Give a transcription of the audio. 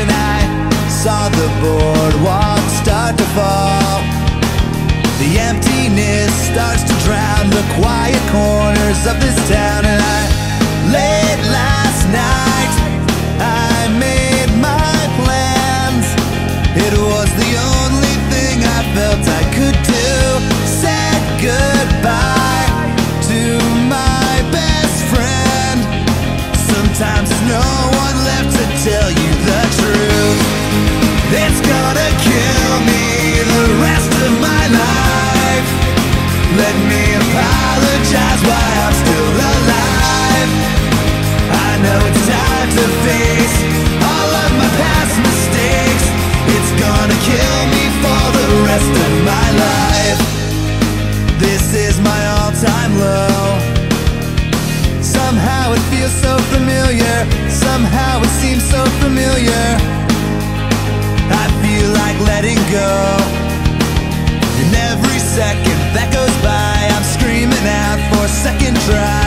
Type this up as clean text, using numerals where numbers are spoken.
and I saw the boardwalk start to fall. The emptiness starts to drown the quiet corners of this town. And late last night I made my plans. It was the only thing I felt I could do. Said goodbye to my best friend. Sometimes there's no one left to tell you the truth. It's gonna kill me the rest of my life. Let me apologize why I'm still alive. I know it's time to face all of my past mistakes. It's gonna kill me for the rest of my life. This is my all-time low. Somehow it feels so familiar. Somehow it seems so familiar. I feel like letting go. And every second that goes by, I'm screaming out for a second try.